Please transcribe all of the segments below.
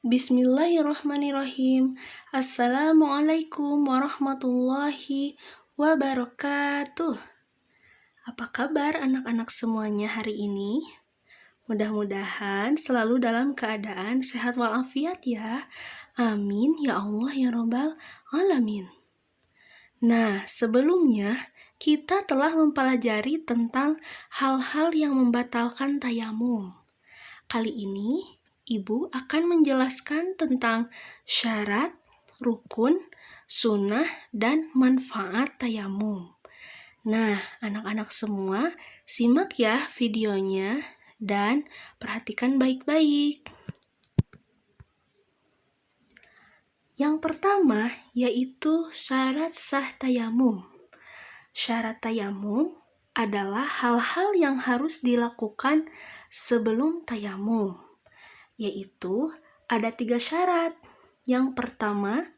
Bismillahirrahmanirrahim. Assalamualaikum warahmatullahi wabarakatuh. Apa kabar anak-anak semuanya hari ini? Mudah-mudahan selalu dalam keadaan sehat walafiat ya. Amin ya Allah ya Rabbal Alamin. Nah, sebelumnya kita telah mempelajari tentang hal-hal yang membatalkan tayamum. Kali ini Ibu akan menjelaskan tentang syarat, rukun, sunnah, dan manfaat tayamum. Nah, anak-anak semua, simak ya videonya dan perhatikan baik-baik. Yang pertama yaitu syarat sah tayamum. Syarat tayamum adalah hal-hal yang harus dilakukan sebelum tayamum, yaitu ada 3 syarat. Yang pertama,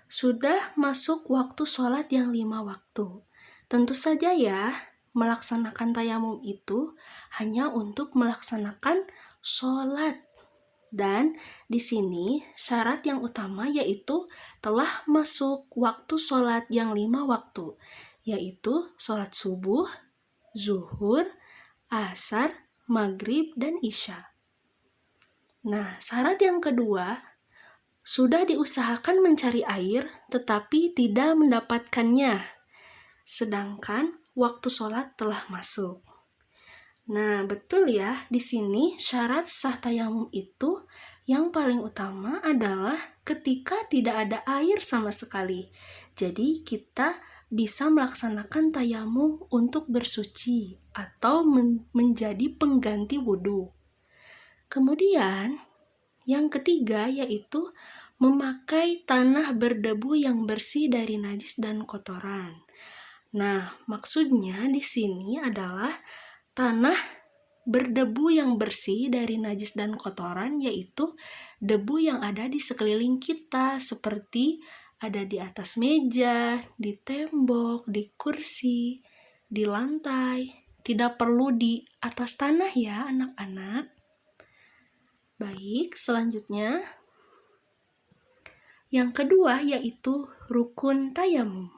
sudah masuk waktu sholat yang 5 waktu. Tentu saja ya, melaksanakan tayamum itu hanya untuk melaksanakan sholat. Dan di sini syarat yang utama yaitu telah masuk waktu sholat yang 5 waktu, yaitu sholat subuh, zuhur, asar, maghrib, dan isya. Nah, syarat yang kedua, sudah diusahakan mencari air tetapi tidak mendapatkannya, sedangkan waktu sholat telah masuk. Nah, betul ya, di sini syarat sah tayamum itu yang paling utama adalah ketika tidak ada air sama sekali. Jadi, kita bisa melaksanakan tayamum untuk bersuci atau menjadi pengganti wudhu. Kemudian, yang ketiga yaitu memakai tanah berdebu yang bersih dari najis dan kotoran. Nah, maksudnya di sini adalah tanah berdebu yang bersih dari najis dan kotoran, yaitu debu yang ada di sekeliling kita, seperti ada di atas meja, di tembok, di kursi, di lantai. Tidak perlu di atas tanah ya, anak-anak. Baik, selanjutnya yang kedua yaitu rukun tayamum.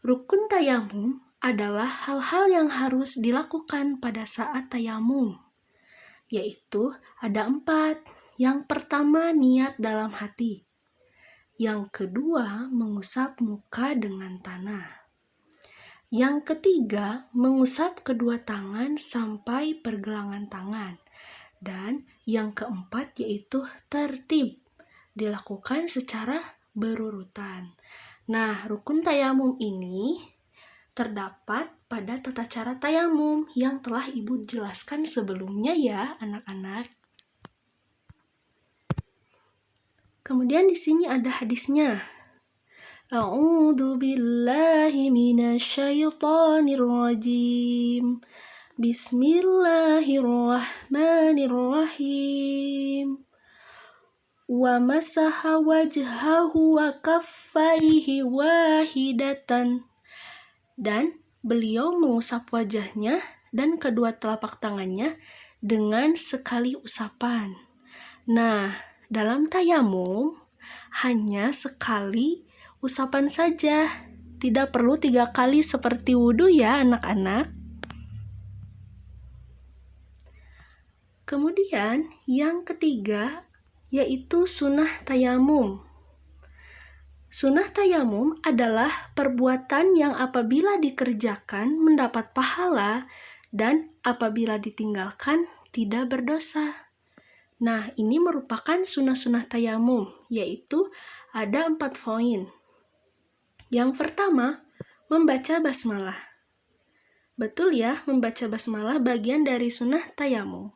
Rukun tayamum adalah hal-hal yang harus dilakukan pada saat tayamum, yaitu ada 4. Yang pertama, niat dalam hati. Yang kedua, mengusap muka dengan tanah. Yang ketiga, mengusap kedua tangan sampai pergelangan tangan. Dan yang keempat yaitu tertib, dilakukan secara berurutan. Nah, rukun tayamum ini terdapat pada tata cara tayamum yang telah Ibu jelaskan sebelumnya ya, anak-anak. Kemudian di sini ada hadisnya. A'udzu billahi minasyaitonir rajim. Bismillahirrahmanirrahim. Wa masaha wajhahu wa kaffaihi wahidatan. Dan beliau mengusap wajahnya dan kedua telapak tangannya dengan sekali usapan. Nah, dalam tayamum hanya sekali usapan saja, tidak perlu 3 kali seperti wudhu ya anak-anak. Kemudian yang ketiga yaitu sunnah tayamum. Sunnah tayamum adalah perbuatan yang apabila dikerjakan mendapat pahala dan apabila ditinggalkan tidak berdosa. Nah, ini merupakan sunnah-sunnah tayamum, yaitu ada 4 poin. Yang pertama, membaca basmalah. Betul ya, membaca basmalah bagian dari sunnah tayamum.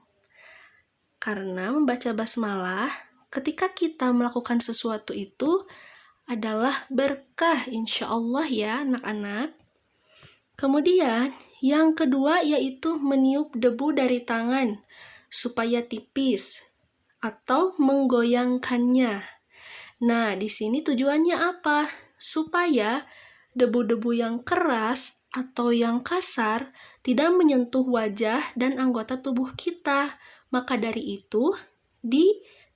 Karena membaca basmalah ketika kita melakukan sesuatu itu adalah berkah insya Allah ya anak-anak. Kemudian yang kedua yaitu meniup debu dari tangan supaya tipis atau menggoyangkannya. Nah, di sini tujuannya apa? Supaya debu-debu yang keras atau yang kasar tidak menyentuh wajah dan anggota tubuh kita. Maka dari itu,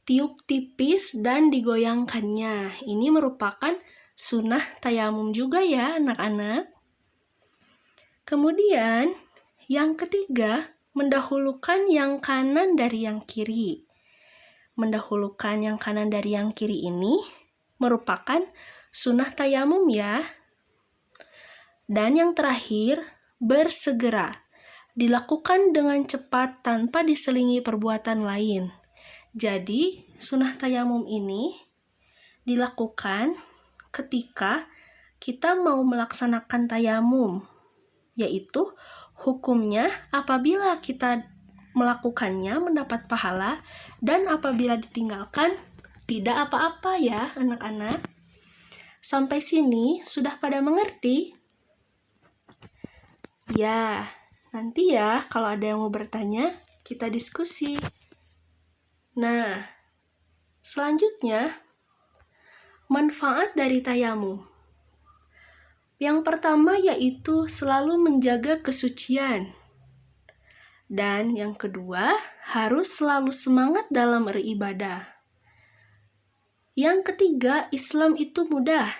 tiup tipis dan digoyangkannya. Ini merupakan sunnah tayamum juga ya anak-anak. Kemudian yang ketiga, mendahulukan yang kanan dari yang kiri. Mendahulukan yang kanan dari yang kiri ini merupakan sunnah tayamum ya. Dan yang terakhir, bersegera. Dilakukan dengan cepat tanpa diselingi perbuatan lain. Jadi, sunnah tayamum ini dilakukan ketika kita mau melaksanakan tayamum, yaitu hukumnya apabila kita melakukannya mendapat pahala dan apabila ditinggalkan tidak apa-apa ya anak-anak. Sampai sini sudah pada mengerti? Ya, nanti ya kalau ada yang mau bertanya, kita diskusi. Nah, selanjutnya, manfaat dari tayamum. Yang pertama yaitu selalu menjaga kesucian. Dan yang kedua, harus selalu semangat dalam beribadah. Yang ketiga, Islam itu mudah.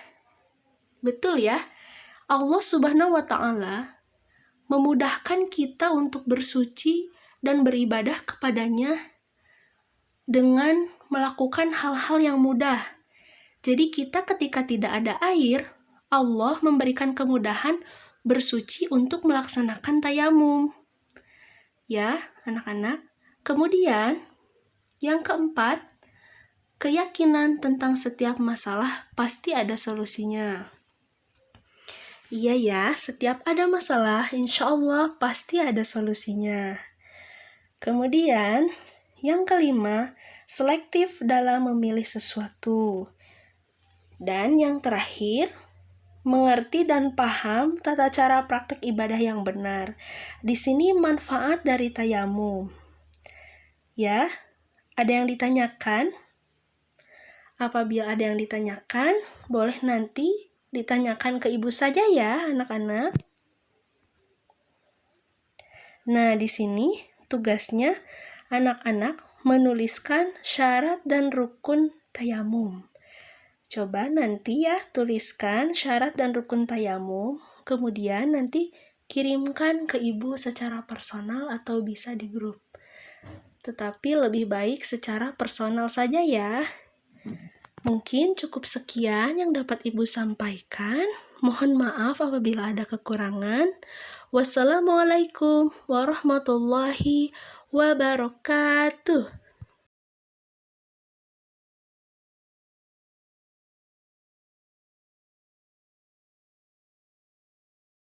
Betul ya? Allah Subhanahu wa Ta'ala memudahkan kita untuk bersuci dan beribadah kepadanya dengan melakukan hal-hal yang mudah. Jadi kita ketika tidak ada air, Allah memberikan kemudahan bersuci untuk melaksanakan tayamum. Ya, anak-anak. Kemudian, yang keempat, keyakinan tentang setiap masalah pasti ada solusinya. Iya ya, setiap ada masalah, insya Allah pasti ada solusinya. Kemudian, yang kelima, selektif dalam memilih sesuatu. Dan yang terakhir, mengerti dan paham tata cara praktik ibadah yang benar. Di sini manfaat dari tayamum. Ya, ada yang ditanyakan? Apabila ada yang ditanyakan, boleh nanti ditanyakan ke ibu saja ya, anak-anak. Nah, di sini tugasnya anak-anak menuliskan syarat dan rukun tayamum. Coba nanti ya tuliskan syarat dan rukun tayamum, kemudian nanti kirimkan ke ibu secara personal atau bisa di grup. Tetapi lebih baik secara personal saja ya. Mungkin cukup sekian yang dapat Ibu sampaikan. Mohon maaf apabila ada kekurangan. Wassalamualaikum warahmatullahi wabarakatuh.